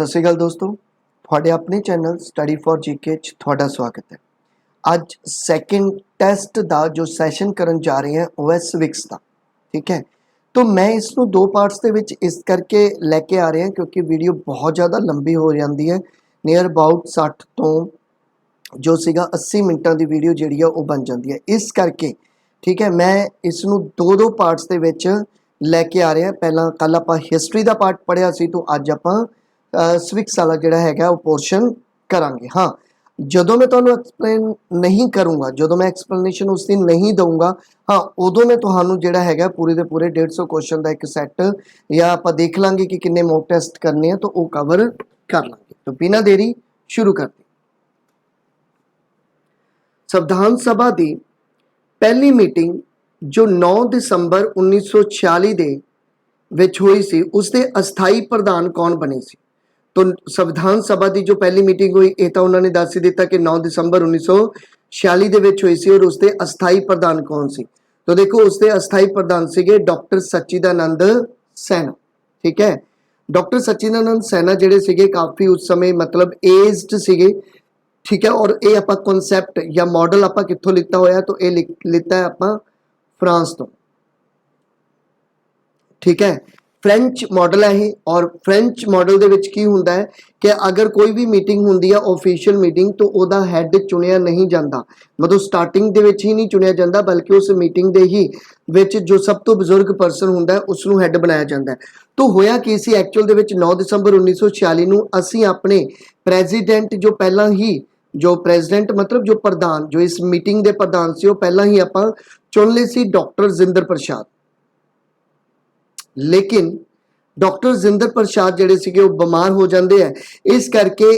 सत श्री अकाल दोस्तों, थोड़े अपने चैनल स्टडी फॉर जीके थोड़ा स्वागत है। अज सैकेंड टैसट का जो सैशन करन जा रहे हैं वह स्विक्स का, ठीक है। तो मैं इसनों दो पार्ट्स के विच इस करके लैके आ रहे हैं क्योंकि वीडियो बहुत ज़्यादा लंबी हो जाती है। नियर अबाउट 60 तो जो सीगा 80 मिनटां की वीडियो जिहड़ी है वो बन जाती है। इस करके ठीक है, मैं इसनों दो पार्ट्स के विच लैके आ रहे हैं। पहला कल आपां हिस्टरी का पार्ट पढ़िया सी, तो अज आपां स्विक्स वाला जिहड़ा हैगा वो पोर्शन करांगे। हाँ, जदों मैं तुहानूं एक्सप्लेन नहीं करूँगा, जदों मैं एक्सप्लेनेशन उस दिन नहीं दूंगा, हाँ उदों मैं तुहानूं जिहड़ा हैगा पूरे दे पूरे 150 क्वेश्चन का एक सैट या आपां देख लांगे कि किन्ने मॉक टेस्ट करने हैं, तो वो कवर कर लांगे। तो बिना देरी शुरू करते। संविधान सभा की पहली मीटिंग जो 9 दिसंबर 1946 दे विच हुई सी, उसके अस्थाई प्रधान कौन बने सी? तो संविधान सभा की जो पहली मीटिंग हुई ये तो उन्होंने दस ही दिता कि 9 दिसंबर 1946 दे विच हुई सी, और उसके अस्थाई प्रधान कौन सी? तो देखो उसके अस्थाई प्रधान सीगे डॉक्टर सच्चिदानंद सैना, ठीक है। डॉक्टर सच्चिदानंद सैना जिहड़े सीगे काफ़ी उस समय मतलब एज्ड सीगे, ठीक है। और ये आपां कॉन्सैप्ट या मॉडल आपां कित्थों लिता होया, तो ये लिता है आपां फ्रांस तो, ठीक है। फ्रेंच मॉडल है ये, और फ्रेंच मॉडल दे विच की हुंदा है कि अगर कोई भी मीटिंग हुंदी है ऑफिशियल मीटिंग, तो उहदा हैड चुनिया नहीं जाता, मतलब स्टार्टिंग दे विच ही नहीं चुनिया जाता, बल्कि उस मीटिंग दे ही विच जो सब तो बजुर्ग परसन हुंदा है उसनूं हैड बनाया जाता है। तो होया की सी एक्चुअल दे विच 9 दिसंबर 1946 नूं असीं अपने प्रेजिडेंट जो पहला ही जो प्रेजिडेंट मतलब जो प्रधान जो इस मीटिंग के प्रधान से पहला ही आपां चुन लए सी डॉक्टर राजेंद्र प्रसाद। लेकिन डॉक्टर राजेंद्र प्रसाद जिहड़े सीगे वो बीमार हो जाते हैं, इस करके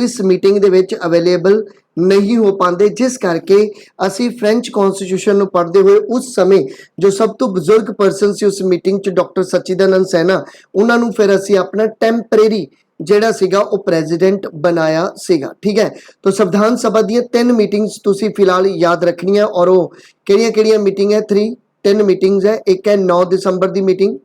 इस मीटिंग दे विच अवेलेबल नहीं हो पाते, जिस करके असी फ्रेंच कॉन्स्टिट्यूशन नूं पढ़ते हुए उस समय जो सब तो बजुर्ग परसन सी उस मीटिंग च डॉक्टर सच्चिदानंद सैना, उन्होंने फिर असी अपना टैंपरेरी जिहड़ा सीगा वो प्रेजिडेंट बनाया सीगा, ठीक है। तो संविधान सभा दी 3 मीटिंग्स तुसी फिलहाल याद रखनियां, और वो किहड़ियां मीटिंग है? 3 मीटिंग्स है। एक है 9 दिसंबर की मीटिंग,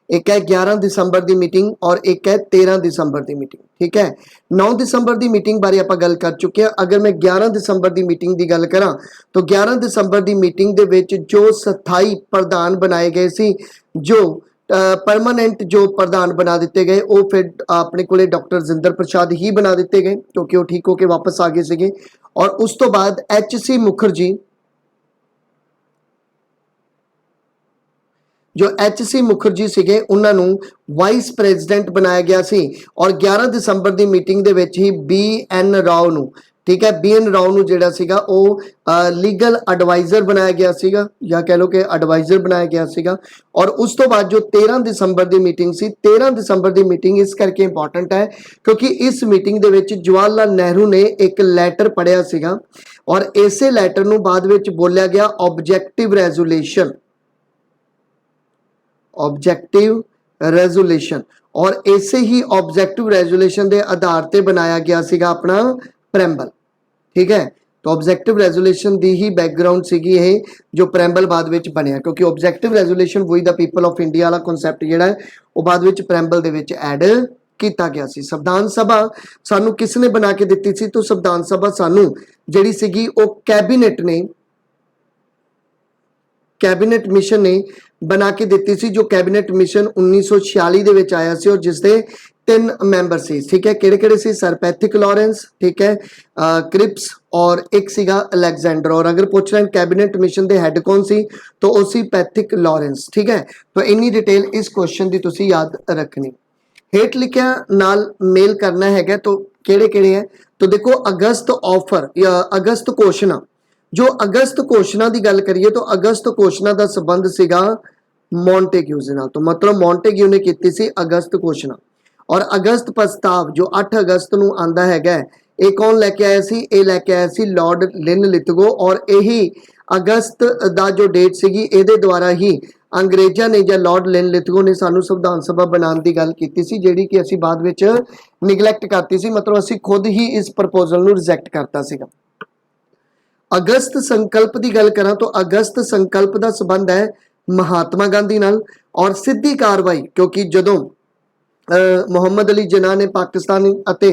एक है 11 दिसंबर की मीटिंग, और एक है 13 दिसंबर की मीटिंग, ठीक है। 9 दिसंबर की मीटिंग बारे आप गल कर चुके हैं। अगर मैं 11 दिसंबर की मीटिंग की गल करा, तो 11 दिसंबर की मीटिंग दे विच जो स्थाई प्रधान बनाए गए सी, जो परमानेंट जो प्रधान बना दिते गए, वो फिर अपने को डॉक्टर राजेंद्र प्रसाद ही बना दिते गए, क्योंकि वो ठीक होकर वापस आ गए सीगे। और उस तो बाद HC मुखर्जी जो HC मुखर्जी सीगे उन्होंने वाइस प्रेजिडेंट बनाया गया सी, और 11 दिसंबर की मीटिंग दे विच ही BN राव नूं, ठीक है, BN राव नूं जिहड़ा सीगा वो लीगल एडवाइजर बनाया गया सीगा, या कह लो कि एडवाइजर बनाया गया सीगा। और उस तो बाद जो 13 दिसंबर की मीटिंग सी, 13 दिसंबर की मीटिंग इस करके इंपॉर्टेंट है क्योंकि इस मीटिंग दे विच जवाहरलाल नेहरू ने एक लैटर पढ़िया सीगा, और इसे लैटर नूं बाद विच बोलिया गया ऑब्जेक्टिव रेजोल्यूशन, ऑब्जेक्टिव रेजोल्यूशन। और ऐसे ही ऑब्जेक्टिव रेजोल्यूशन के आधार पर बनाया गया सीगा अपना प्रैम्बल, ठीक है। तो ऑब्जेक्टिव रेजोल्यूशन की ही बैकग्राउंड सीगी ये जो प्रैम्बल बाद विच बनया, क्योंकि objective resolution we the people of India वाला कॉन्सैप्ट जिहड़ा है वो बाद विच प्रैम्बल दे विच ऐड किया गया सी। संविधान सभा सानू किसने बना के दिती सी? तो संविधान सभा सानू जिहड़ी सीगी वो कैबिनेट मिशन ने बना के दी सी, जो कैबिनेट मिशन 1946 दे विच आया सी, और जिसके 3 मैंबर सी, ठीक है। किहड़े-किहड़े सी? सर पैथिक लॉरेंस, ठीक है, क्रिप्स, और एक सीगा अलेक्जेंडर। और अगर पूछ रहे हैं कैबिनेट मिशन के हैड कौन सी, तो वो सी पैथिक लॉरेंस, ठीक है। तो इन्नी डिटेल इस क्वेश्चन की तुसी याद रखनी। हेठ लिखिया नाल मेल करना है, तो किहड़े-किहड़े है? तो देखो अगस्त ऑफर या अगस्त घोषणा, जो अगस्त घोषणा की गल करिए तो अगस्त घोषणा का संबंध सीगा मॉन्टेग्यू से नाल, तो मतलब मॉन्टेग्यू ने की सी अगस्त घोषणा। और अगस्त प्रस्ताव जो 8 अगस्त नूं आंदा हैगा, ये कौन लैके आया सी? ये लैके आया सी लॉर्ड लिनलिथगो, और यही अगस्त का जो डेट सीगी इहदे द्वारा ही अंग्रेज़ों ने या लॉर्ड लिनलिथगो ने सानू संविधान सभा बनाने की गल की सी, जिहड़ी कि असीं बाद विच निगलैक्ट करती सी, मतलब असीं खुद ही इस प्रपोजल नूं रिजैक्ट करता सीगा। अगस्त संकल्प की गल करा तो अगस्त संकल्प का संबंध है महात्मा गांधी नाल, और सीधी कार्रवाई, क्योंकि जदों ਮੁਹੰਮਦ ਅਲੀ ਜਿਨਾਹ ਨੇ ਪਾਕਿਸਤਾਨ ਅਤੇ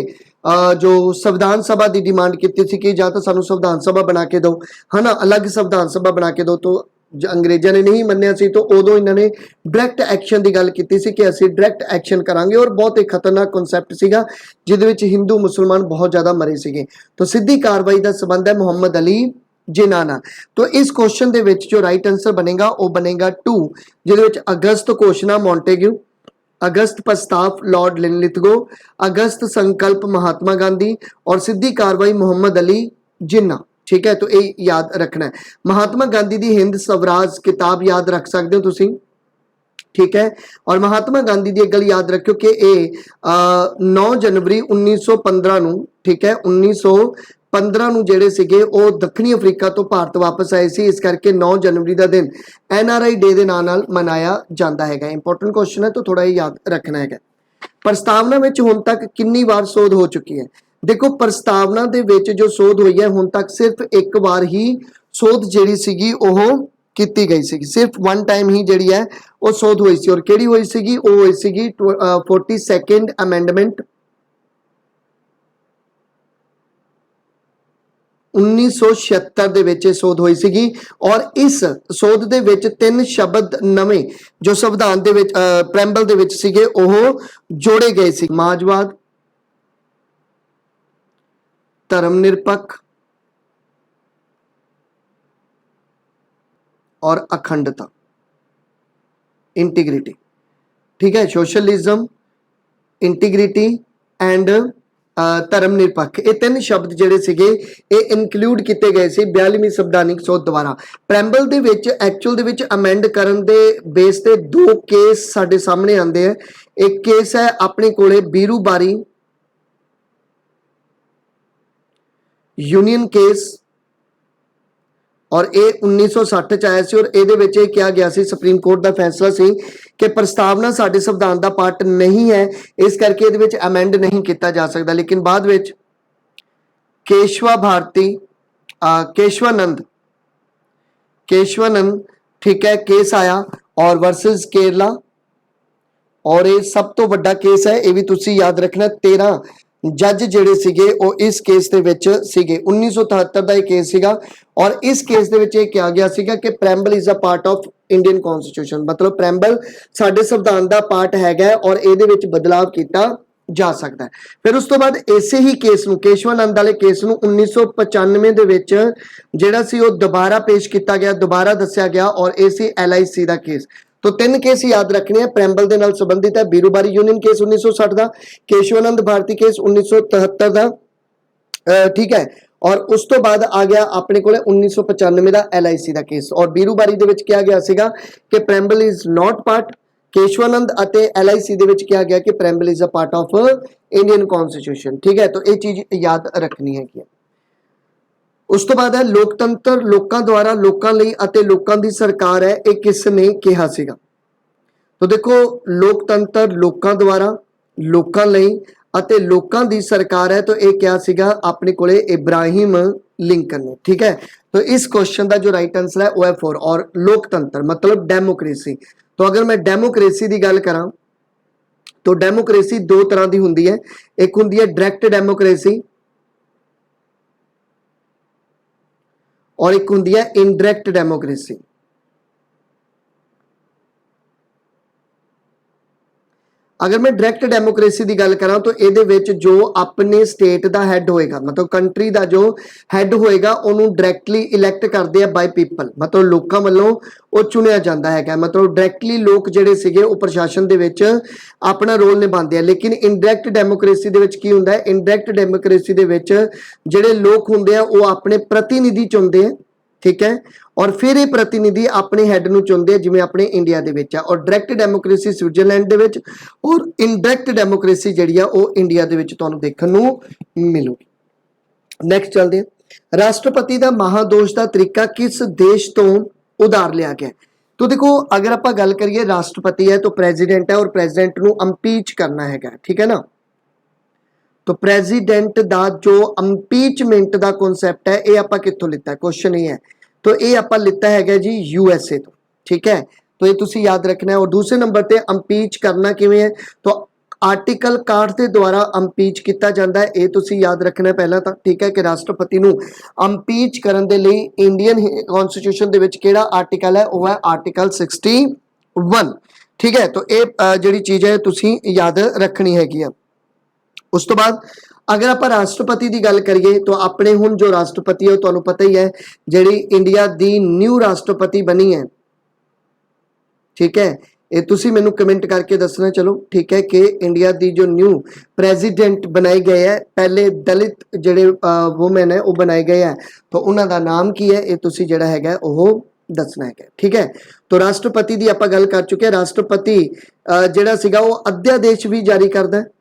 ਜੋ ਸੰਵਿਧਾਨ ਸਭਾ ਦੀ ਡਿਮਾਂਡ ਕੀਤੀ ਸੀ ਕਿ ਜਾਂ ਤਾਂ ਸਾਨੂੰ ਸੰਵਿਧਾਨ ਸਭਾ ਬਣਾ ਕੇ ਦਿਓ, ਹਨਾ, ਅਲੱਗ ਸੰਵਿਧਾਨ ਸਭਾ ਬਣਾ ਕੇ ਦਿਓ। ਤੋਂ ਅੰਗਰੇਜ਼ਾਂ ਨੇ ਨਹੀਂ ਮੰਨਿਆ ਸੀ, ਤਾਂ ਉਦੋਂ ਇਹਨਾਂ ਨੇ ਡਾਇਰੈਕਟ ਐਕਸ਼ਨ ਦੀ ਗੱਲ ਕੀਤੀ ਸੀ ਕਿ ਅਸੀਂ ਡਾਇਰੈਕਟ ਐਕਸ਼ਨ ਕਰਾਂਗੇ, ਔਰ ਬਹੁਤ ਹੀ ਖਤਰਨਾਕ ਕਨਸੈਪਟ ਸੀਗਾ ਜਿਹਦੇ ਵਿੱਚ ਹਿੰਦੂ ਮੁਸਲਮਾਨ ਬਹੁਤ ਜ਼ਿਆਦਾ ਮਰੇ ਸੀਗੇ। ਤਾਂ ਸਿੱਧੀ ਕਾਰਵਾਈ ਦਾ ਸੰਬੰਧ ਹੈ ਮੁਹੰਮਦ ਅਲੀ ਜਿਨਾਹ ਨਾਲ। तो इस क्वेश्चन ਦੇ ਵਿੱਚ ਜੋ ਰਾਈਟ ਆਨਸਰ ਬਣੇਗਾ ਉਹ ਬਣੇਗਾ 2, ਜਿਹਦੇ ਵਿੱਚ ਅਗਸਤ ਘੋਸ਼ਣਾ ਮੌਂਟੇਗਿਊ, अगस्त प्रस्ताव लॉर्ड लिनलिथगो, अगस्त संकल्प महात्मा गांधी और सीधी कार्रवाई मोहम्मद अली जिन्ना। ठीक है, तो ये याद रखना है। महात्मा गांधी दी हिंद स्वराज किताब याद रख सकते हो तुसी, ठीक है। और महात्मा गांधी दी एक गल याद रखियो कि ये 9 जनवरी 1915 ਨੂੰ, ठीक है, 1915 ਨੂੰ ਜਿਹੜੇ ਸੀਗੇ ਉਹ ਦੱਖਣੀ ਅਫਰੀਕਾ ਤੋਂ ਭਾਰਤ ਵਾਪਸ ਆਏ ਸੀ, ਇਸ ਕਰਕੇ 9 ਜਨਵਰੀ ਦਾ ਦਿਨ NRI ਡੇ ਦੇ ਨਾਂ ਨਾਲ ਮਨਾਇਆ ਜਾਂਦਾ ਹੈਗਾ। ਇੰਪੋਰਟੈਂਟ ਕੁਐਸਚਨ ਹੈ, ਤਾਂ ਥੋੜਾ ਜਿਹਾ ਯਾਦ ਰੱਖਣਾ ਹੈਗਾ। ਪ੍ਰਸਤਾਵਨਾ ਵਿੱਚ ਹੁਣ ਤੱਕ ਕਿੰਨੀ ਵਾਰ ਸੋਧ ਹੋ ਚੁੱਕੀ ਹੈ? ਦੇਖੋ, ਪ੍ਰਸਤਾਵਨਾ ਦੇ ਵਿੱਚ ਜੋ ਸੋਧ ਹੋਈ ਹੈ ਹੁਣ ਤੱਕ ਸਿਰਫ ਇੱਕ ਵਾਰ ਹੀ ਸੋਧ ਜਿਹੜੀ ਸੀਗੀ ਉਹ ਕੀਤੀ ਗਈ ਸੀਗੀ, ਸਿਰਫ 1 ਟਾਈਮ ਹੀ ਜਿਹੜੀ ਹੈ ਉਹ ਸੋਧ ਹੋਈ ਸੀ। ਔਰ ਕਿਹੜੀ ਹੋਈ ਸੀਗੀ? ਉਹ ਹੋਈ ਸੀਗੀ 42nd ਅਮੈਂਡਮੈਂਟ 1976 ਦੇ ਵਿੱਚ ਸੋਧ ਹੋਈ ਸੀਗੀ। ਔਰ ਇਸ ਸੋਧ ਦੇ ਵਿੱਚ 3 ਸ਼ਬਦ ਨਵੇਂ ਜੋ ਸੰਵਿਧਾਨ ਦੇ ਵਿੱਚ ਪ੍ਰੈਂਬਲ ਦੇ ਵਿੱਚ ਸੀਗੇ ਉਹ ਜੋੜੇ ਗਏ ਸੀ। ਸਮਾਜਵਾਦ, ਧਰਮ ਨਿਰਪੱਖ और अखंडता, इंटीग्रिटी। ठीक है, सोशलिज्म, इंटीग्रिटी एंड धर्म निरपक्ष, ये 3 शब्द ਜਿਹੜੇ ਸੀਗੇ ਇਹ ਇਨਕਲੂਡ ਕੀਤੇ ਗਏ ਸੀ 42ਵੀਂ ਸੰਵਿਧਾਨਿਕ ਸੋਧ ਦੁਆਰਾ। ਪ੍ਰੈਂਬਲ ਦੇ ਵਿੱਚ ਐਕਚੁਅਲ ਦੇ ਵਿੱਚ ਅਮੈਂਡ ਕਰਨ ਦੇ ਬੇਸ ਤੇ 2 ਕੇਸ ਸਾਡੇ ਸਾਹਮਣੇ ਆਉਂਦੇ ਆ। ਇੱਕ ਕੇਸ ਹੈ ਆਪਣੇ ਕੋਲੇ ਬੀਰੂ ਬਾਰੀ यूनियन केस, और ये 1960 च आया सी। और ਇਹਦੇ ਵਿੱਚ ਇਹ ਕਿਹਾ ਗਿਆ ਸੀ, ਸੁਪਰੀਮ ਕੋਰਟ ਦਾ ਫੈਸਲਾ ਸੀ ਕਿ ਪ੍ਰਸਤਾਵਨਾ ਸਾਡੇ ਸੰਵਿਧਾਨ ਦਾ ਪਾਰਟ ਨਹੀਂ ਹੈ, ਇਸ ਕਰਕੇ ਇਹਦੇ ਵਿੱਚ ਅਮੈਂਡ ਨਹੀਂ ਕੀਤਾ ਜਾ ਸਕਦਾ। ਲੇਕਿਨ ਬਾਅਦ ਵਿੱਚ ਕੇਸ਼ਵਾ ਭਾਰਤੀ केशवानंद, ठीक है, केस आया और वर्सेस केरला। और ये सब तो बड़ा केस है, ये भी तुसी याद रखना। 13 जज ਜਿਹੜੇ ਸੀਗੇ ਉਹ ਇਸ ਕੇਸ ਦੇ ਵਿੱਚ ਸੀਗੇ। 1973 ਦਾ ਇਹ ਕੇਸ ਸੀਗਾ। ਔਰ ਇਸ ਕੇਸ ਦੇ ਵਿੱਚ ਇਹ ਕਿਹਾ ਗਿਆ ਸੀਗਾ ਕਿ preamble is a part of Indian constitution, ਮਤਲਬ ਪ੍ਰੈਂਬਲ ਸਾਡੇ ਸੰਵਿਧਾਨ ਦਾ ਪਾਰਟ ਹੈਗਾ ਔਰ ਇਹਦੇ ਵਿੱਚ ਬਦਲਾਵ ਕੀਤਾ ਜਾ ਸਕਦਾ ਹੈ। ਫਿਰ ਉਸ ਤੋਂ ਬਾਅਦ ਇਸੇ ਹੀ ਕੇਸ ਨੂੰ, ਕੇਸ਼ਵਾਨੰਦ ਵਾਲੇ ਕੇਸ ਨੂੰ 1995 ਦੇ ਵਿੱਚ ਜਿਹੜਾ ਸੀ ਉਹ ਦੁਬਾਰਾ ਪੇਸ਼ ਕੀਤਾ ਗਿਆ, ਦੁਬਾਰਾ ਦੱਸਿਆ ਗਿਆ, ਔਰ ਇਹ ਸੀ LIC ਦਾ ਕੇਸ। तो 3 केस याद रखने हैं, प्रैंबल के नाल संबंधित है। बीरूबारी यूनियन केस 1960 का, केशवानंद भारती केस 1973 का, ठीक है। और उस तो बाद आ गया अपने को 1995 का LIC का केस। और बीरूबारी दे विच क्या गया सीगा कि preamble is not part, Kesavananda अते LIC दे विच क्या गया कि preamble is a part of Indian constitution, ठीक है। तो ये चीज याद रखनी है कि उस तो बाद है लोकतंत्र, लोकां द्वारा लोकां लई अते लोकां दी सरकार है, ये किसने कहा सीगा? तो देखो, लोकतंत्र लोकां द्वारा लोकां लई अते लोकां दी सरकार है, तो ये क्या सीगा अपने कोले इब्राहिम लिंकन ने, ठीक है। तो इस क्वेश्चन का जो राइट आंसर है वो है 4। और लोकतंत्र मतलब डेमोक्रेसी। तो अगर मैं डेमोक्रेसी की गल करा तो डेमोक्रेसी 2 तरह की हुंदी है, एक हुंदी है डायरैक्ट डेमोक्रेसी और एक होंदी है इनडायरेक्ट डेमोक्रेसी। अगर मैं डायरैक्ट डेमोक्रेसी की गल करा तो ये जो अपने स्टेट का हैड होएगा, मतलब कंट्री का जो हैड होएगा उन्होंने डायरैक्टली इलैक्ट करते हैं बाय पीपल, मतलब लोगों वालों वो चुनिया जाता है, मतलब डायरैक्टली लोग जिहड़े सीगे वो प्रशासन दे विच अपना रोल निभाते हैं। लेकिन इनडायरैक्ट डेमोक्रेसी दे विच की हुंदा है? इनडायरैक्ट डेमोक्रेसी दे विच जिहड़े लोग हुंदे हैं वो अपने प्रतिनिधि चुनते हैं, ठीक है। और फिर ये प्रतिनिधि अपने हैड नूं चुनते हैं, जिवें अपने इंडिया दे विच है। और डायरैक्ट डेमोक्रेसी स्विट्जरलैंड दे विच और इनडायरैक्ट डेमोक्रेसी जिहड़ी आ वो इंडिया दे विच तुहानूं देखण नूं मिलूगी। नैक्सट चलदे हां, राष्ट्रपति दा महादोश दा तरीका किस देश तो उधार लिया गया? तो देखो, अगर आपां गल करिए राष्ट्रपति है तो प्रेजिडेंट है, और प्रेजिडेंट नूं इंपीच करना हैगा, ठीक है ना। तो प्रेजिडेंट दा जो इंपीचमेंट दा कॉन्सैप्ट है ये आपां कित्थों लिता है? क्वेश्चन ये है। तो ये आपां लिता है जी USA तो, ठीक है। तो ये तुसी याद रखना है। और दूसरे नंबर पे इंपीच करना किवें है? तो ਆਰਟੀਕਲ 61 ਦੇ ਦੁਆਰਾ ਅੰਪੀਚ ਕੀਤਾ ਜਾਂਦਾ ਹੈ, ਇਹ ਤੁਸੀਂ ਯਾਦ ਰੱਖਣਾ ਹੈ ਪਹਿਲਾਂ ਤਾਂ, ਠੀਕ ਹੈ, ਕਿ ਰਾਸ਼ਟਰਪਤੀ ਨੂੰ ਅੰਪੀਚ ਕਰਨ ਦੇ ਲਈ ਇੰਡੀਅਨ ਕਨਸਟੀਟਿਊਸ਼ਨ ਦੇ ਵਿੱਚ ਕਿਹੜਾ ਆਰਟੀਕਲ ਹੈ, ਉਹ ਹੈ ਆਰਟੀਕਲ 61, ਠੀਕ ਹੈ। तो ਇਹ ਜਿਹੜੀ ਚੀਜ਼ ਹੈ ਤੁਸੀਂ ਯਾਦ ਰੱਖਣੀ ਹੈਗੀ ਆ। ਉਸ ਤੋਂ ਬਾਅਦ अगर आप राष्ट्रपति की गल करिए तो अपने हुण जो राष्ट्रपति है तुहानूं पता ही है जिहड़ी इंडिया की न्यू राष्ट्रपति बनी है, ठीक है, ये तुसी मैनूं कमेंट करके दसना, चलो ठीक है, कि इंडिया की जो न्यू प्रेजिडेंट बनाए गए है, पहले दलित जिहड़े वुमेन है वो बनाए गए हैं, तो उन्हां दा नाम की है ये तुसी जिहड़ा हैगा ओह दसना है, ठीक है। तो राष्ट्रपति की आपां गल कर चुके हैं। राष्ट्रपति जिहड़ा सीगा वो अध्यादेश भी जारी करदा है,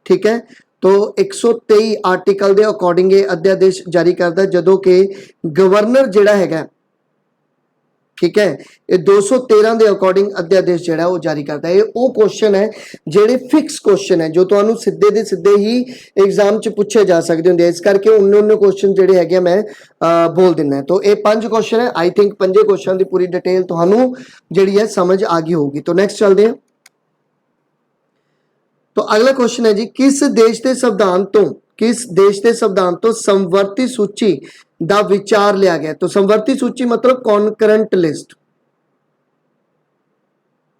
ठीक है। तो 123 आर्टिकल के अकॉर्डिंग ये अध्यादेश जारी करता है, जदों कि गवर्नर जिहड़ा हैगा, ठीक है, ये 213 के अकॉर्डिंग अध्यादेश जिहड़ा वो जारी करता है। ये वो क्वेश्चन है जिहड़े फिक्स क्वेश्चन है जो तुहानूं सीधे दे सीधे ही एग्जाम च पूछे जा सकते होंगे, इस करके उन्ने क्वेश्चन जिहड़े हैगे मैं बोल दिना। तो ये 5 क्वेश्चन है, आई थिंक 5 क्वेश्चन की पूरी डिटेल तुहानूं जिहड़ी है समझ आ गई होगी। तो नैक्सट चलते हैं। तो अगला क्वेश्चन है जी, किस देश के संविधान तो समवर्ती सूची का विचार लिया गया। तो समवर्ती सूची मतलब कॉन्करेंट लिस्ट,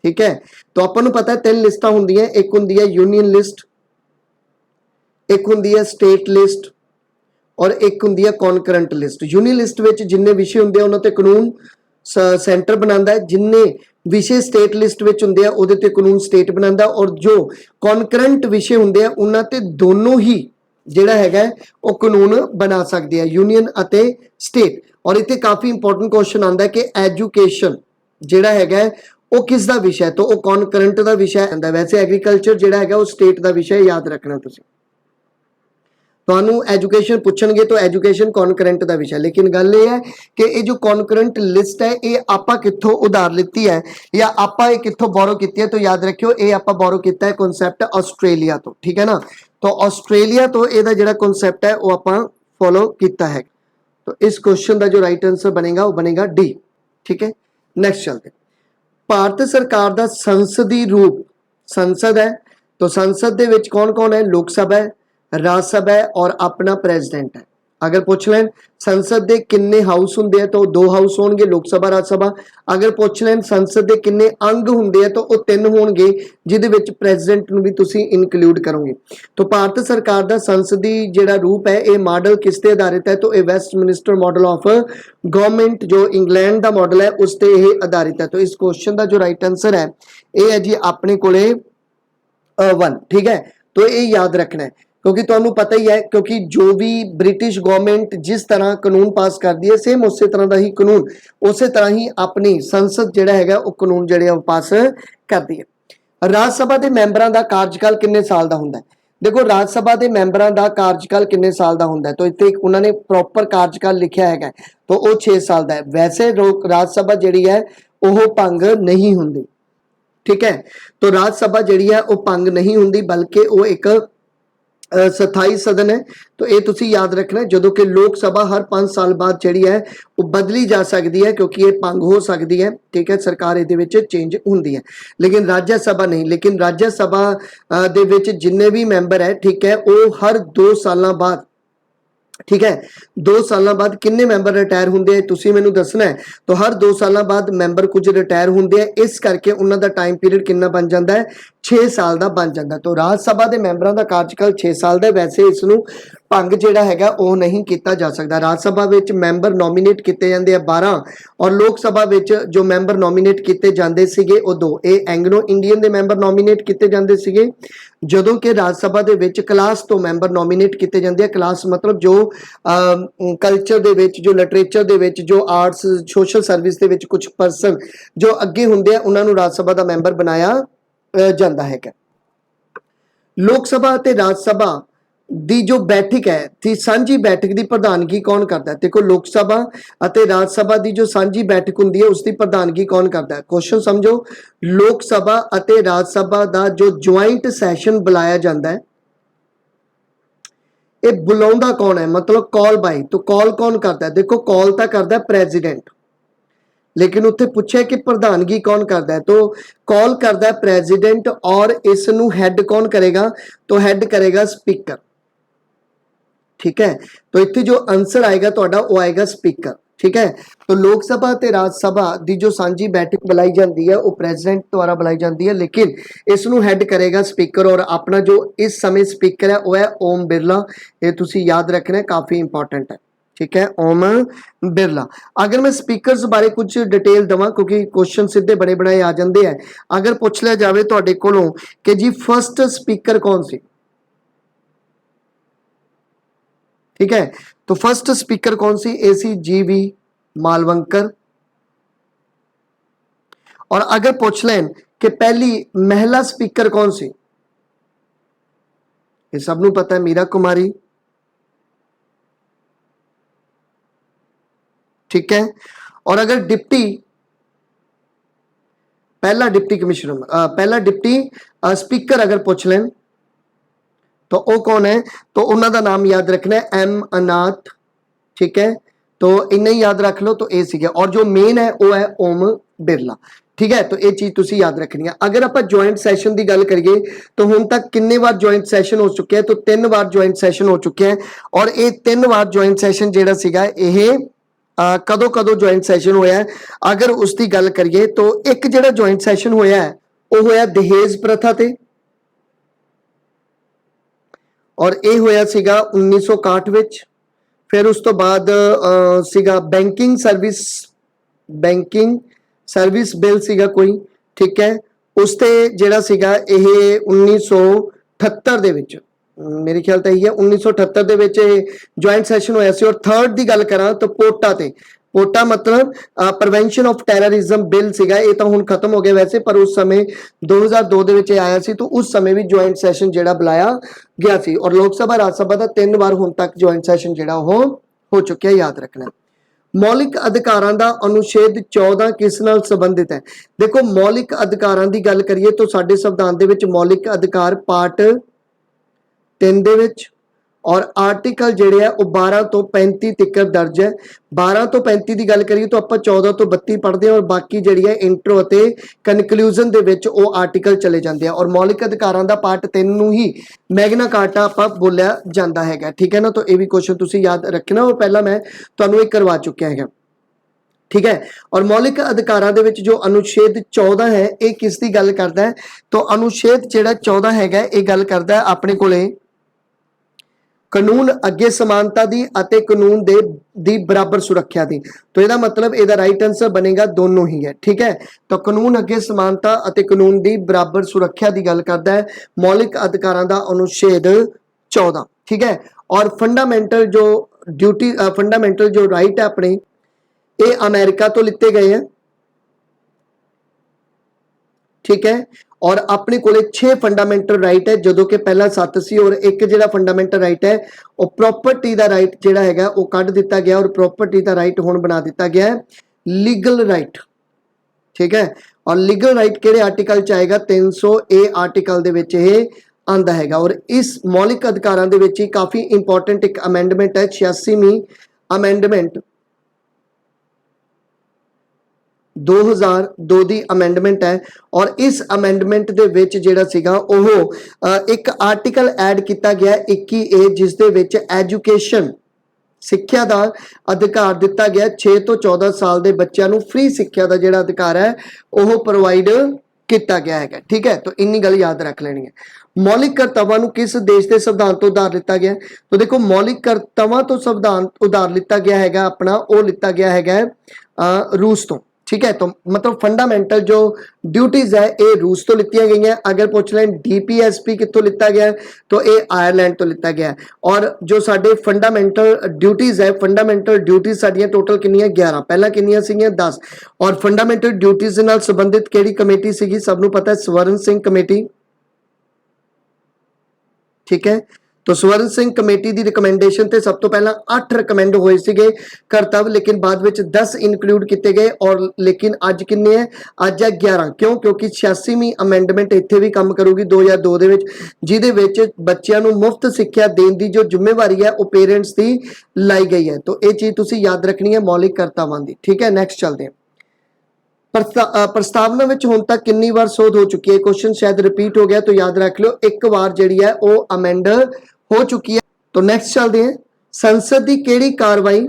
ठीक है। तो अपन पता है 3 लिस्टां होंदियां, एक होंदी है यूनियन लिस्ट, एक होंदी है स्टेट लिस्ट और एक होंदी है कॉन्करेंट लिस्ट। यूनियन लिस्ट में जिन्ने विषय होंदे उन्हां ते कानून सेंटर बनांदा है, जिन्ने विषय स्टेट लिस्ट में होंदे आ उहदे ते कानून स्टेट बनांदा, और जो कॉन्करेंट विषय होंदे आ उन्हां ते दोनों ही जिहड़ा हैगा वो कानून बना सकदे हैं, यूनियन अते स्टेट। और इत्थे काफ़ी इंपॉर्टेंट क्वेश्चन आंदा है कि एजुकेशन जिहड़ा हैगा वो किस दा विषय है, तो वो कॉन्करेंट दा विषय आंदा है। वैसे एग्रीकल्चर जिहड़ा हैगा वो स्टेट दा विषय, याद रखना तुसीं। तुहानूं एजुकेशन पूछणगे तो एजुकेशन कॉन्करेंट दा विषय, लेकिन गल ये है कि ये जो कॉन्करेंट लिस्ट है ये आपां कित्थों उधार लित्ती है या आपां ये कित्थों बोरो कीती है, तो याद रखियो ये आपां बोरो कीता है कॉन्सैप्ट ऑस्ट्रेलिया तो, ठीक है ना। तो ऑस्ट्रेलिया तो इहदा जिहड़ा कॉन्सैप्ट है वो आपां फॉलो कीता है। तो इस क्वेश्चन का जो राइट आंसर बनेगा वो बनेगा डी, ठीक है। नैक्सट चलते, भारत सरकार का संसदी रूप संसद है, तो संसद दे विच कौन कौन है, लोक सभा है, राज सभा है और अपना प्रेजिडेंट है। अगर पूछ लें संसद के किन्ने हाउस होंगे तो 2 हाउस होंगे, लोक सभा राज सभा। अगर पूछ लें संसद के किन्ने अंग होंगे तो वो 3 होंगे, जिहदे विच प्रेजिडेंट नूं भी तुसीं इनकलूड करोगे। तो भारत सरकार का संसदी जिहड़ा रूप है ये मॉडल किस ते आधारित है, तो ये वेस्टमिनिस्टर मॉडल ऑफ गवर्नमेंट जो इंग्लैंड का मॉडल है उस ते ये आधारित है। तो इस क्वेश्चन का जो राइट आंसर है ये है जी अपने कोले 1, ठीक है। तो ये याद रखना है क्योंकि तुहानूं पता ही है, क्योंकि जो भी ब्रिटिश गवर्नमेंट जिस तरह कानून पास करती है सेम उस तरह का ही कानून उस तरह ही अपनी संसद जिहड़ा हैगा वो कानून जिहड़े पास करती है। राज सभा के मैंबरां दा कार्यकाल किन्ने साल का हुंदा है। देखो राज सभा के मैंबरां दा कार्यकाल किन्ने साल का हुंदा है, तो इत्थे उन्होंने प्रॉपर कार्यकाल लिखिया है तो वो 6 साल का है। वैसे राज सभा जिहड़ी है वो भंग नहीं हुंदी, ठीक है। तो राज सभा जिहड़ी है वो भंग नहीं हुंदी बल्कि वो एक स्थाई सदन है। तो ये तुसी याद रखना, जदों कि लोक सभा हर 5 साल बाद जिहड़ी है वो बदली जा सकती है क्योंकि ये भंग हो सकती है, ठीक है, सरकार इहदे विच चेंज हुंदी है, लेकिन राज्य सभा नहीं। लेकिन राज्य सभा दे विच जिन्ने भी मैंबर है, ठीक है, वो हर 2 साल बाद, ठीक है, 2 साल बाद किन्ने मैंबर रिटायर होंगे हैं तुसीं मैनूं दसना है। तो हर 2 साल बाद मैंबर कुछ रिटायर होंगे हैं, इस करके उन्हां दा टाइम पीरियड कितना बन जाता है, 6 साल का बन जाता है। तो राज सभा के मैंबरों का कार्यकाल 6 साल का। वैसे इसनूं भंग जिहड़ा हैगा वो नहीं किया जा सकता। राज सभा विच मैंबर नॉमीनेट किए जाते हैं 12 और लोक सभा विच जो मैंबर नॉमीनेट किए जाते सीगे वो 2। ये एंग्लो इंडियन के मैंबर नॉमीनेट किए जाते सीगे, जदों कि राज सभा दे विच क्लास तो मैंबर नॉमीनेट किए जाते हैं। क्लास मतलब जो कल्चर दे विच, जो लिटरेचर दे विच, जो आर्ट्स सोशल सर्विस दे विच कुछ परसन जो अगे हुंदे आ उन्हां नूं राज सभा का मैंबर बनाया जाता है। लोक सभा ते राज सभा दी जो बैठक है थी सांझी बैठक की प्रधानगी कौन करता है। देखो लोक सभा अते राज सभा की जो सांझी बैठक हुंदी है उसकी प्रधानगी कौन करता है। क्वेश्चन समझो, लोक सभा अते राज सभा का जो ज्वाइंट सैशन बुलाया जाता है ये बुलाउंदा कौन है, मतलब कॉल बाई। तो कॉल कौन करता है, देखो कॉल तो करता है प्रेजिडेंट, लेकिन उत्थे पूछे कि प्रधानगी कौन करता है, तो कॉल करता है प्रेजिडेंट और इसनू हैड कौन करेगा, तो हैड करेगा स्पीकर। ठीक है, तो इत्थे जो आंसर आएगा तुहाडा वो आएगा स्पीकर। ठीक है, तो लोक सभा ते राज सभा दी जो सांझी बैठक बुलाई जाती है वो प्रेजिडेंट द्वारा बुलाई जाती है, लेकिन इसनू हैड करेगा स्पीकर। और अपना जो इस समय स्पीकर है वो है ओम बिरला। ये तुसी याद रखना है, काफी इंपॉर्टेंट है। ठीक है, ओम बिरला। अगर मैं स्पीकर्स बारे कुछ डिटेल देवां, क्योंकि क्वेश्चन सीधे बड़े बनाए आ जाते हैं, अगर पूछ लिया जाए तुहाडे कोलों कि जी फर्स्ट स्पीकर कौन सी, ठीक है, तो फर्स्ट स्पीकर कौन सी, एसी जीवी मालवंकर। और अगर पूछ लें कि पहली महिला स्पीकर कौन सी, ये सबनों पता है मीरा कुमारी। ठीक है, और अगर डिप्टी पहला डिप्टी कमिश्नर पहला डिप्टी स्पीकर अगर पूछ लें तो वो कौन है, तो उन्हों का नाम याद रखना है एम अनाथ। ठीक है, तो इन्हें याद रख लो, तो ये सीगे। और जो मेन है वो है ओम बिरला। ठीक है, तो ये चीज तुसी याद रखनी है। अगर आप ज्वाइंट सैशन की गल करिए तो हुण तक किन्ने बार ज्वाइंट सैशन हो चुके हैं, तो 3 बार ज्वाइंट सैशन हो चुके हैं। और ये 3 बार ज्वाइंट सैशन जिहड़ा सीगा ये कदों कदों ज्वाइंट सैशन होया है, अगर उसकी गल करिए तो एक जिहड़ा ज्वाइंट सैशन होया है वो होया दहेज प्रथा ते, और ये होया सीगा 1961 विच। फिर उस तो बाद सीगा बैंकिंग सर्विस बिल सीगा कोई। ठीक है, उसते जिहड़ा सीगा ये 1978 दे विच, मेरे ख्याल तो यही है 1978 दे विच ज्वाइंट सैशन होया सी। और थर्ड दी गल करा तो पोटा ते, पोटा मतलब प्रिवेंशन ऑफ टेररिज्म बिल सीगा, ये तो हुण खत्म हो गया वैसे, पर उस समय 2002 दे विच आया सी, तो उस समय भी ज्वाइंट सैशन जिहड़ा बुलाया गया सी। और लोक सभा राज सभा का 3 बार हुण तक ज्वाइंट सैशन जिहड़ा हो चुका है, याद रखना। मौलिक अधिकारां दा अनुच्छेद 14 किस नाल संबंधित है। देखो मौलिक अधिकारां दी गल करिए तो साडे संविधान दे विच मौलिक अधिकार पार्ट 3 दे विच और आर्टिकल जिहड़े है वो 12 तो 35 तक दर्ज है। 12 तो 35 की गल करिए तो आप 14 तो 32 पढ़ते हैं, और बाकी जिहड़ी है इंट्रो अते कनक्लूजन दे विच वो आर्टिकल चले जाते हैं। और मौलिक अधिकारां दा पार्ट 3 नूं ही मैगना कार्टा आपां बोलिया जाता है। ठीक है ना, तो ये भी क्वेश्चन तुसीं याद रखना, और पहला मैं तुहानूं एक करवा चुकिया है। ठीक है, और मौलिक अधिकारां दे विच जो अनुच्छेद 14 है ये किस दी गल करदा है, तो अनुच्छेद जिहड़ा 14 हैगा ये गल करदा है अपने कोले कानून अगे समानता दी अते कानून दी बराबर सुरक्षा दी। तो इसका मतलब इसका राइट आंसर बनेगा दोनों ही है। ठीक है, तो कानून अगे समानता अते कानून दी बराबर सुरक्षा की गल करता है मौलिक अधिकारां दा अनुच्छेद 14। ठीक है, और फंडामेंटल जो ड्यूटी फंडामेंटल जो राइट है अपने ये अमेरिका तो लिते गए हैं। ठीक है, और अपने कोले 6 फंडामेंटल राइट है, जो कि पहला 7 सी, और एक जिहड़ा फंडामेंटल राइट है वो प्रॉपर्टी का राइट जिहड़ा हैगा वो कढ़ दिता गया, और प्रॉपर्टी का राइट हुण बना दिता गया है लीगल राइट। ठीक है, और लीगल राइट किहड़े आर्टिकल च आएगा, 300A आर्टिकल दे विच ये आंदा हैगा। और इस मौलिक अधिकारां दे विच ही काफी इंपॉर्टेंट एक अमेंडमेंट है, 86वीं अमेंडमेंट 2002 दी अमेंडमेंट है। और इस अमेंडमेंट दे विच जिहड़ा सीगा ओह एक आर्टिकल ऐड किया गया 21A, जिस दे विच एजुकेशन सिक्ख्या का अधिकार दिता गया 6 तो 14 साल के बच्चों को फ्री सिक्ख्या का जिहड़ा अधिकार है वह प्रोवाइड किया गया है। ठीक है, तो इन्नी गल याद रख लेनी है। मौलिक कर्तव्यों को किस देश के संविधान तो उधार लिता गया, तो देखो मौलिक कर्तव्यों तो संविधान उधार लिता गया है अपना वो लिता गया है रूस तो। ठीक है, तो मतलब फंडामेंटल जो ड्यूटीज है ये रूस तो लितियां गई हैं। अगर पूछ लें DPSP कितों लिता गया तो ये आयरलैंड तो लिता गया। और जो साडे फंडामेंटल ड्यूटीज है, फंडामेंटल ड्यूटीज साडियां टोटल कितनियां 11, पहला कितनियां सीगियां 10। और फंडामेंटल ड्यूटीज नाल संबंधित किहड़ी कमेटी सीगी, सबनूं पता है स्वर्ण सिंह कमेटी। ठीक है, तो स्वर्ण सिंह कमेटी की रिकमेंडेशन ते सब तो पहला 8 रिकमेंड हुए सीगे करतव्य, लेकिन बाद विच 10 इनकलूड किए गए। और लेकिन अज किन्ने है, अज है 11। क्यों, क्योंकि 86वीं अमेंडमेंट इत्थे भी काम करूगी 2002 दे विच, जिहदे विच बच्चियां नूं मुफ्त सिक्ख्या देण दी जो जिम्मेवारी है वो पेरेंट्स की लाई गई है। तो ये चीज तुसीं याद रखनी है मौलिक कर्तव्यां दी। ठीक है, नैक्सट चलते हैं। प्रस्तावना ਵਿੱਚ ਹੁਣ ਤੱਕ ਕਿੰਨੀ ਵਾਰ ਸੋਧ ਹੋ ਚੁੱਕੀ ਹੈ? क्वेश्चन शायद रिपीट हो गया, तो याद रख लो एक बार ਜਿਹੜੀ ਹੈ ਉਹ अमेंड हो चुकी है। तो नेक्स्ट चलते हैं, संसद की ਕਿਹੜੀ कार्रवाई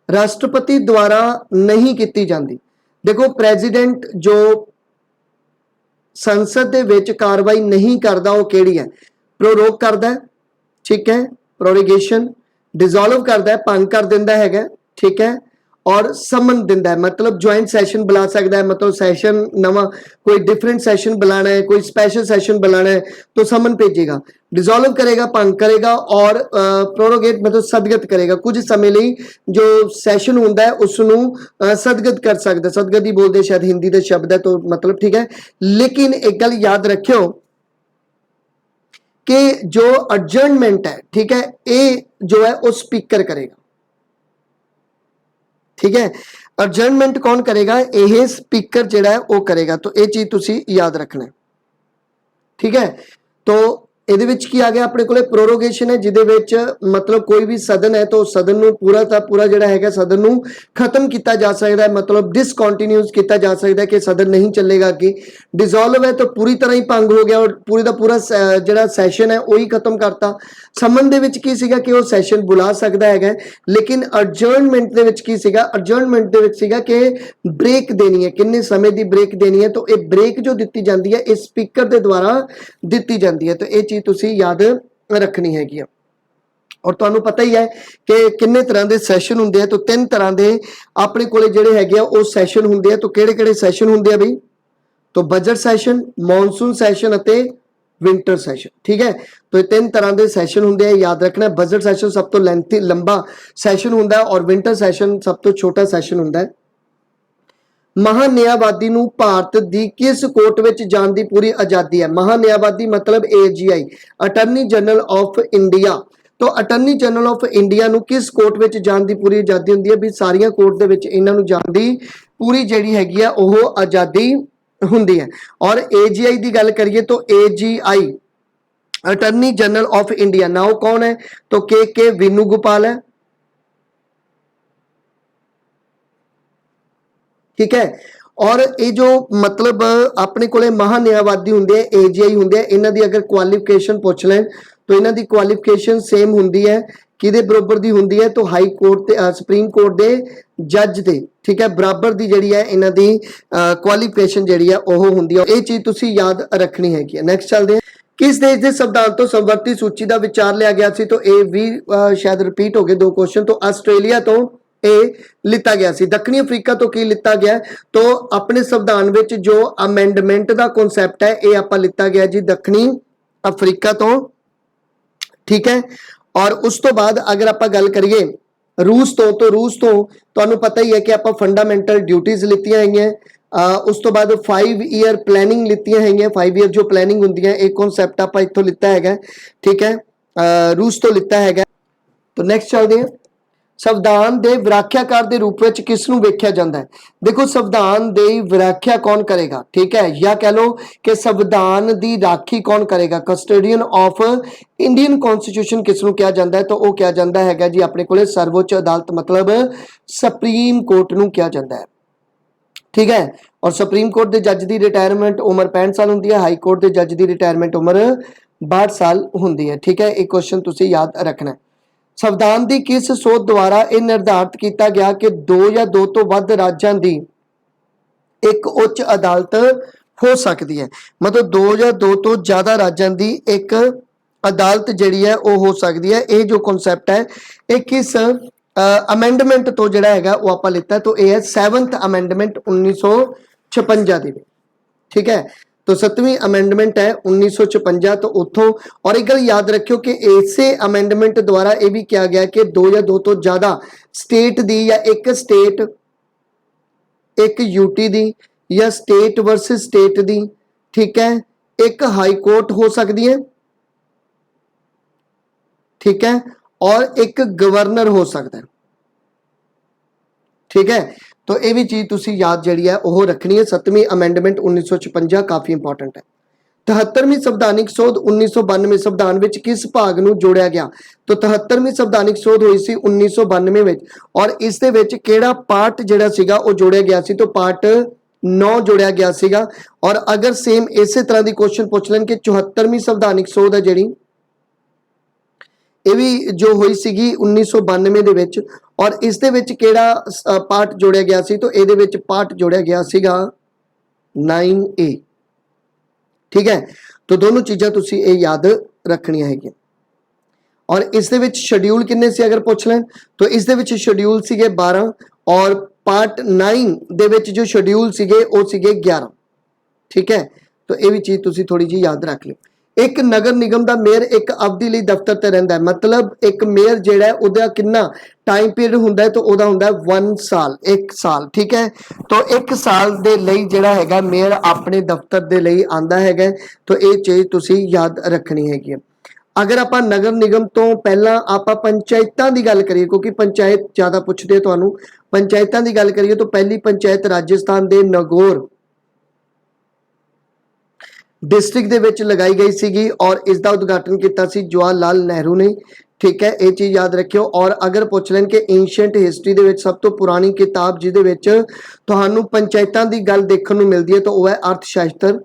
राष्ट्रपति द्वारा नहीं की जाती? देखो प्रेजिडेंट जो संसद ਦੇ ਵਿੱਚ कार्रवाई नहीं करता वो ਕਿਹੜੀ है? प्रोरोग करता है, ठीक है, प्रोरोगेशन, डिसॉल्व करता है, भंग कर दिंदा है, ठीक है, और समन दिंदा है, मतलब ज्वाइंट सैशन बुला सकता है, मतलब सैशन नवा कोई डिफरेंट सैशन बुलाना है, कोई स्पेशल सैशन बुलाना है तो समन भेजेगा, डिसॉल्व करेगा, भंग करेगा, और प्रोरोगेट मतलब सदगत करेगा। कुछ समय ਲਈ जो सैशन ਹੁੰਦਾ है उसनू सदगत कर सकता है, सदगत ही बोलते शायद हिंदी का शब्द है, तो मतलब ठीक है। लेकिन एक गल याद रखियो कि जो अडजर्नमेंट है, ठीक है, ये जो है वो स्पीकर करेगा, ठीक है, अडजर्नमेंट कौन करेगा? यह स्पीकर जिहड़ा है वो करेगा। तो यह चीज तुसी याद रखना है, ठीक है। तो ਇਹਦੇ ਵਿੱਚ ਕੀ ਆ ਗਿਆ ਆਪਣੇ ਕੋਲੇ? प्रोरोगेशन है, ਜਿਹਦੇ ਵਿੱਚ मतलब कोई भी सदन है तो सदन ਨੂੰ पूरा ਦਾ पूरा ਜਿਹੜਾ ਹੈਗਾ सदन ਨੂੰ खत्म ਕੀਤਾ ਜਾ ਸਕਦਾ है, मतलब डिसकंटिन्यूस ਕੀਤਾ ਜਾ ਸਕਦਾ है कि सदन नहीं चलेगा ਅੱਗੇ। डिसॉल्व है तो पूरी तरह ही भंग हो गया और पूरी ਦਾ पूरा ਜਿਹੜਾ ਸੈਸ਼ਨ है ਉਹੀ खत्म करता। ਸਮਨ ਦੇ ਵਿੱਚ ਕੀ ਸੀਗਾ ਕਿ ਉਹ ਸੈਸ਼ਨ ਬੁਲਾ ਸਕਦਾ ਹੈਗਾ, ਲੇਕਿਨ ਅਡਜਰਨਮੈਂਟ ਦੇ ਵਿੱਚ ਕੀ ਸੀਗਾ? ਅਡਜਰਨਮੈਂਟ ਦੇ ਵਿੱਚ ਸੀਗਾ ਕਿ ਬ੍ਰੇਕ ਦੇਣੀ ਹੈ, ਕਿੰਨੇ ਸਮੇਂ ਦੀ ਬ੍ਰੇਕ ਦੇਣੀ ਹੈ। तो ਇਹ ਬ੍ਰੇਕ ਜੋ ਦਿੱਤੀ ਜਾਂਦੀ ਹੈ ਇਹ ਸਪੀਕਰ ਦੇ ਦੁਆਰਾ ਦਿੱਤੀ ਜਾਂਦੀ ਹੈ। तो ਇਹ ਚੀਜ਼ ਤੁਸੀਂ याद रखनी हैगी। और तुहानू पता ही है कि किन्ने तरह के सैशन होंगे हैं, तो 3 तरह के अपने कोले जिहड़े हैगे आ वो सैशन होंगे हैं। तो किहड़े-किहड़े सैशन होंगे हैं बई? तो बजट सैशन, मॉनसून सैशन अते विंटर सैशन, ठीक है। तो ये 3 तरह के सैशन होंगे हैं, याद रखना। बजट सैशन सब तो लेंथी लंबा सैशन होंदा है और विंटर सैशन सब तो छोटा सैशन होंदा है। महान्यायवादी ਨੂੰ ਭਾਰਤ ਦੀ ਕਿਸ ਕੋਰਟ ਵਿੱਚ ਜਾਣ ਦੀ ਪੂਰੀ ਆਜ਼ਾਦੀ ਹੈ? महान्यायवादी मतलब AGI, attorney general of India. तो ਅਟਾਰਨੀ ਜਨਰਲ ਆਫ ਇੰਡੀਆ ਨੂੰ ਕਿਸ ਕੋਰਟ ਵਿੱਚ ਜਾਣ ਦੀ ਪੂਰੀ ਆਜ਼ਾਦੀ ਹੁੰਦੀ ਹੈ? ਵੀ ਸਾਰੀਆਂ ਕੋਰਟ ਦੇ ਵਿੱਚ ਇਹਨਾਂ ਨੂੰ ਜਾਣ ਦੀ ਪੂਰੀ ਜਿਹੜੀ ਹੈਗੀ ਆ ਉਹ ਆਜ਼ਾਦੀ ਹੁੰਦੀ ਹੈ। और AGI ਦੀ ਗੱਲ ਕਰੀਏ तो AGI attorney general of India now कौन है? तो के वेणुगोपाल है, ठीक है। और ये जो मतलब अपने कोले महान्यायवादी होंगे AGI होंगे, इन्हां दी अगर क्वालिफिकेशन पूछ लें तो इन्हां दी क्वालिफिकेशन सेम होंदी है, किहदे बराबर दी होंदी है? तो हाई कोर्ट ते सुप्रीम कोर्ट दे जज दे, ठीक है, बराबर दी जिहड़ी है इन्हां दी क्वालिफिकेशन जिहड़ी है ओह होंदी है। ये चीज तुसीं याद रखनी हैगी। नेक्स्ट चलदे हैं, किस देश के संविधान तो समवर्ती सूची का विचार लिया गया सी? तो ये भी शायद रिपीट हो गए 2 क्वेश्चन। तो आस्ट्रेलिया तो लिता गया सी। दक्षिणी अफ्रीका तो की लिता गया? तो अपने संविधान विच जो अमेंडमेंट का कॉन्सैप्ट है ये आपां लिता गया जी दक्षिणी अफ्रीका तो, ठीक है। और उस तो बाद अगर आपां गल करिए रूस तो रूस तो तुहानूं पता ही है कि आपां फंडामेंटल ड्यूटीज लित्तियां हैगियां। उस तो बाद 5 ईयर प्लैनिंग लित्तियां हैगियां। 5 ईयर जो प्लैनिंग हुंदी है एक कॉन्सैप्ट आपां इत्थों लिता हैगा, ठीक है, रूस तो लिता हैगा। तो नेक्स्ट चलदे हैं, संविधान के व्याख्याकार के रूप में किसनूं वेख्या जाता है? देखो संविधान की व्याख्या कौन करेगा, ठीक है, या कह लो कि संविधान की राखी कौन करेगा? कस्टोडियन ऑफ इंडियन कॉन्स्टिट्यूशन किसनूं कहा जाता है? तो वह कहा जाता है जी अपने को सर्वोच्च अदालत मतलब सुप्रीम कोर्ट नूं कहा जाता है, ठीक है। और सुप्रीम कोर्ट के जज की रिटायरमेंट उम्र 65 साल होंगी है, हाई कोर्ट के जज की रिटायरमेंट उम्र 62 साल होंगी है, ठीक है। एक क्वेश्चन तुसीं याद रखना है। संविधान की किस सोच द्वारा यह निर्धारित किया गया कि 2 या 2 तो वध राज्यों की एक उच्च अदालत हो सकती है? मतलब 2 या 2 तो ज्यादा राज्यों की एक अदालत जिहड़ी है वो हो सकती है। ये जो कॉन्सैप्ट है ये किस अमेंडमेंट तो जिहड़ा हैगा वो आपां लिता? तो यह है 7th अमेंडमेंट 1956 दी, ठीक है। तो 7वीं अमेंडमेंट है 1956 तो उतों। और एक गल याद रखियो कि इसे अमेंडमेंट द्वारा यह भी किया गया कि 2 या 2 तो ज्यादा स्टेट दी या एक स्टेट एक यूटी दी या स्टेट वर्सेस स्टेट दी, ठीक है, एक हाई कोर्ट हो सकती है, ठीक है, और एक गवर्नर हो सकता है, ठीक है। तो यह भी चीज तुसी याद जी है वह रखनी है। 7वीं अमेंडमेंट 1956 काफ़ी इंपॉर्टेंट है। 73वीं संविधानिक सोध 1992 संविधान में किस भाग नूं जोड़िया गया? तो 73वीं संविधानिक सोध हुई सी 1992 में और इस दे विच किहड़ा पार्ट जिहड़ा सीगा वो जोड़िया गया सी? तो पार्ट 9 जोड़िया गया सीगा। और अगर सेम इसे तरह की क्वेश्चन पूछ लें कि 74वीं संविधानिक सोध है जिहड़ी ये भी जो हुई सीगी 1992 ਦੇ ਵਿੱਚ, और इस दे विच किहड़ा पार्ट जोड़िया गया सी, तो ਇਹਦੇ ਵਿੱਚ पार्ट जोड़िया गया सीगा 9A। ठीक है, तो दोनों चीज़ां तुसीं ये याद रखनियां हैगियां। और इस दे विच शेड्यूल किन्ने सी अगर पूछ लें तो इस दे विच शेड्यूल सीगे 12, और पार्ट 9 दे विच जो शेड्यूल सीगे वो सीगे 11। ठीक है, तो ये भी चीज़ तुसीं थोड़ी जी याद रख लो। एक नगर निगम का मेयर एक अवधि लिए दफ्तर ते रहिंदा है, मतलब एक मेयर जिहड़ा है उहदा कितना टाइम पीरियड हुंदा है, तो उहदा हुंदा है 1 साल, 1 साल। ठीक है, तो 1 साल दे लई जिहड़ा हैगा मेयर अपने दफ्तर दे लई आंदा हैगा, तो ये चीज़ तुसीं याद रखनी हैगी है। अगर आप नगर निगम तो पहला आप पंचायतां की गल करिए, क्योंकि पंचायत ज़्यादा पुछदे तुहानूं, पंचायतां की गल करिए तो पहली पंचायत राजस्थान के नगौर डिस्ट्रिक्ट दे विच लगाई गई सीगी, और इसका उद्घाटन किया सी जवाहर लाल नेहरू ने। ठीक है, ये चीज़ याद रखियो। और अगर पूछ लें कि एंशियंट हिस्टरी दे विच सब तो पुरानी किताब जिहदे विच तुहानूं पंचायतां की गल देखण नूं मिलदी है, तो वह है अर्थशास्त्र।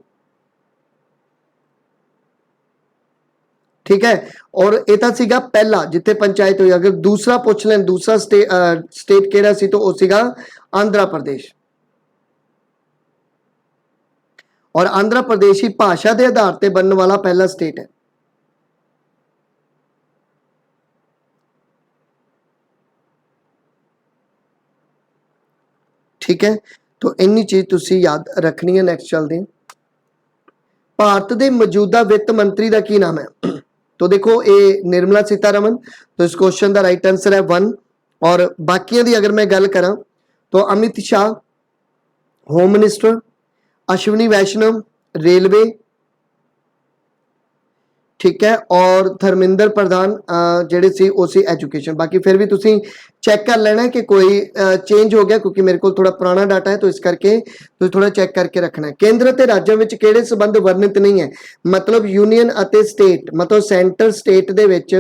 ठीक है, और ये सीगा पहला जिथे पंचायत हुई। अगर दूसरा पूछ लें, दूसरा स्टेट किहड़ा सी, तो वो सीगा आंध्र प्रदेश। और आंध्र प्रदेश ही भाषा के आधार पर बनने वाला पहला स्टेट है। ठीक है, तो इन्नी चीज तुसी याद रखनी है। नैक्सट चलते हैं, भारत के मौजूदा वित्त मंत्री का की नाम है? तो देखो ये निर्मला सीतारमन, तो इस क्वेश्चन का राइट आंसर है 1। और बाकियों की अगर मैं गल करा तो अमित शाह होम मिनिस्टर, अश्विनी वैष्णव रेलवे, ठीक है, और धर्मेंद्र प्रधान जेडे सी ओ सी एजुकेशन। बाकी फिर भी तुसी चेक कर लेना है कि कोई चेंज हो गया, क्योंकि मेरे को थोड़ा पुराना डाटा है, तो इस करके तो थोड़ा चेक करके रखना है। केंद्र ते राज्यों में किहड़े संबंध वर्णित नहीं है, मतलब यूनियन अते स्टेट, मतलब सेंटर स्टेट दे विच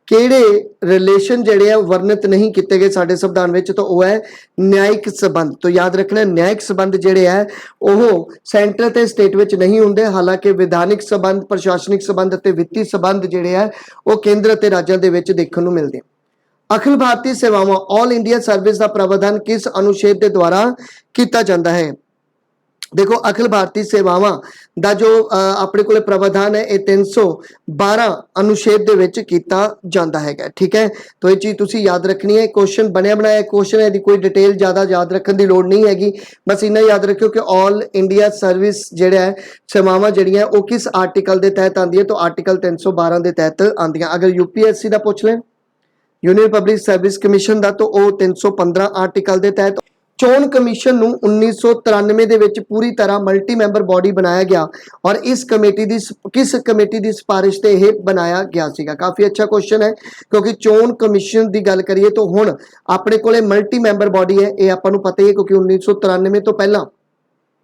किहड़े रिलेशन जिहड़े आ वर्णित नहीं किए गए साडे संविधान विच, तो वह है न्यायिक संबंध। तो याद रखना न्यायिक संबंध जिहड़े है वो सेंटर ते स्टेट विच नहीं हुंदे, हालांकि विधानिक संबंध, प्रशासनिक संबंध ते वित्तीय संबंध जिहड़े है वो केंद्र ते राज्यां दे विच देखण नूं मिलदे। Akhil Bharatiya सेवावां all India service का प्रावधान किस अनुच्छेद के द्वारा किया जाता है? देखो अखिल भारतीय सेवावां दा जो अपने को प्रावधान है ये 312 अनुच्छेद दे विच कीता जांदा हैगा। ठीक है, तो ये चीज तुसी याद रखनी है। क्वेश्चन बनया बनाया क्वेश्चन है, कोई डिटेल ज्यादा याद रखने की लोड़ नहीं हैगी, बस इन्ना याद रखियो कि ऑल इंडिया सर्विस जिहड़ा है सेवावां जिहड़ियां वो किस आर्टिकल के तहत आंदी है, तो आर्टिकल 312 के तहत आंदियां। अगर यूपीएससी का पूछ लें, यूनियन पब्लिक सर्विस कमीशन का, तो वह 315 आर्टिकल के तहत। चोन कमीशन नूं 1993 ਦੇ ਵਿੱਚ पूरी तरह मल्टी मैंबर बॉडी बनाया गया, और इस कमेटी दी किस कमेटी की सिफारिश से यह बनाया गया सीगा? काफ़ी अच्छा क्वेश्चन है, क्योंकि चोन कमीशन की गल करिए तो हुण अपने कोले मल्टी मैंबर बॉडी है, ये आपां नूं पता ही है, क्योंकि 1993 तो पहला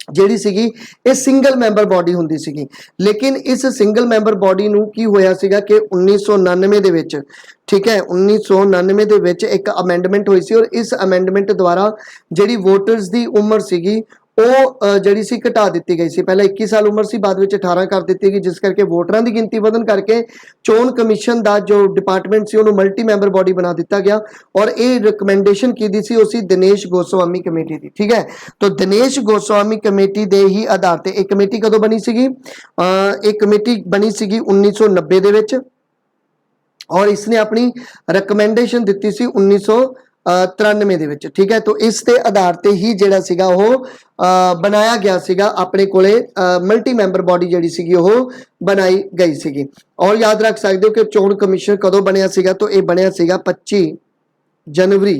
ਜਿਹੜੀ ਸੀਗੀ ਇਹ ਸਿੰਗਲ ਮੈਂਬਰ ਬॉडी ਹੁੰਦੀ ਸੀਗੀ। लेकिन इस सिंगल मैंबर बॉडी ਨੂੰ ਕੀ ਹੋਇਆ ਸੀਗਾ ਕਿ 1999 ਦੇ ਵਿੱਚ, ठीक है, 1999 ਦੇ ਵਿੱਚ ਇੱਕ ਅਮੈਂਡਮੈਂਟ ਹੋਈ ਸੀ, ਔਰ ਇਸ ਅਮੈਂਡਮੈਂਟ ਦੁਆਰਾ ਜਿਹੜੀ ਵੋਟਰਸ ਦੀ ਉਮਰ ਸੀਗੀ ਉਹ ਜਿਹੜੀ ਸੀ ਘਟਾ ਦਿੱਤੀ ਗਈ ਸੀ। ਪਹਿਲਾਂ 21 ਸਾਲ ਉਮਰ ਸੀ, ਬਾਅਦ ਵਿੱਚ 18 ਕਰ ਦਿੱਤੀ ਗਈ, ਜਿਸ ਕਰਕੇ ਵੋਟਰਾਂ ਦੀ ਗਿਣਤੀ ਵਧਣ ਕਰਕੇ ਚੋਣ ਕਮਿਸ਼ਨ ਦਾ ਜੋ ਡਿਪਾਰਟਮੈਂਟ ਸੀ ਉਹਨੂੰ ਮਲਟੀ ਮੈਂਬਰ ਬॉडी ਬਣਾ ਦਿੱਤਾ ਗਿਆ, ਔਰ ਇਹ ਰਿਕਮੈਂਡੇਸ਼ਨ ਕੀਤੀ ਸੀ ਉसी दिनेश गोस्वामी कमेटी की। ठीक है, तो दिनेश गोस्वामी कमेटी के ही आधार पर एक कमेटी कदों बनी सीगी? एक कमेटी बनी सीगी 1990 ਦੇ ਵਿੱਚ, और इसने अपनी रिकमेंडेशन दी सी 1993 ਦੇ ਵਿੱਚ। ठीक है, तो इस के आधार पर ही ਜਿਹੜਾ ਸੀਗਾ ਉਹ बनाया गया ਸੀਗਾ, अपने कोले मल्टी मैंबर बॉडी ਜਿਹੜੀ ਸੀਗੀ ਉਹ बनाई गई ਸੀਗੀ। और याद रख सकते हो कि चोण कमीशन कदों बनया सीगा? तो यह बनया सीगा 25 जनवरी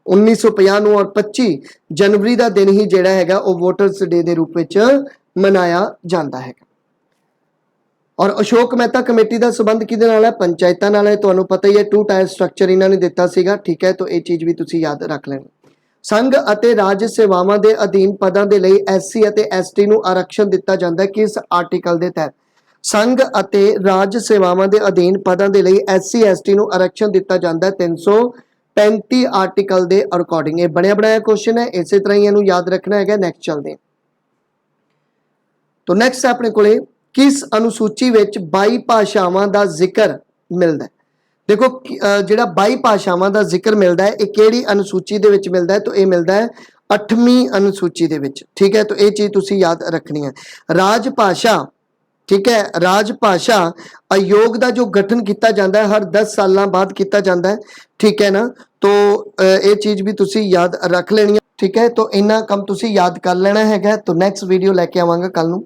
1950 ਨੂੰ, और 25 जनवरी का दिन ही ਜਿਹੜਾ ਹੈਗਾ ਉਹ वोटर्स डे के रूप में मनाया जाता है। और अशोक मेहता कमेटी का संबंध किहदे नाल है? पंचायतां नाल है, तुहानूं पता ही है, 2 टायर स्ट्रक्चर इन्होंने दिता सीगा। ठीक है, तो ये चीज़ भी तुसीं याद रख लेनी। संघ अते राज सेवावां दे अधीन पदां दे लई SC अते ST नूं आरक्षण दिता जांदा है किस आर्टिकल के तहत? संघ अते राज सेवावां दे अधीन पदां दे लई SC ST नूं आरक्षण दिता जांदा है 300 35 ਆਰਟੀਕਲ ਦੇ ਅਕੋਰਡਿੰਗ। ਇਹ ਬਣਿਆ ਬਣਾਇਆ ਕੁਐਸਚਨ ਹੈ, ਇਸੇ ਤਰ੍ਹਾਂ ਹੀ ਇਹਨੂੰ ਯਾਦ ਰੱਖਣਾ ਹੈਗਾ। ਨੈਕਸਟ ਚੱਲਦੇ ਹਾਂ। तो नैक्सट अपने को किस अनुसूची विच 22 भाषावां का जिक्र मिलता है। देखो जिहड़ा 22 भाषावां का जिक्र मिलता है, ये किहड़ी अनुसूची दे विच मिलता है? तो ये मिलता है 8वीं अनुसूची दे विच। ठीक है, तो ये चीज़ तुसीं याद रखनी है। राजभाषा, ठीक है, राजभाषा आयोग का जो गठन किया जाता है हर 10 साल बाद किया जाता है। ठीक है ना, तो ये चीज़ भी तुसीं याद रख लेनी है। ठीक है, तो इन्ना कम तुसीं याद कर लेना है। तो नैक्सट वीडियो लैके आवांगा कल नूं।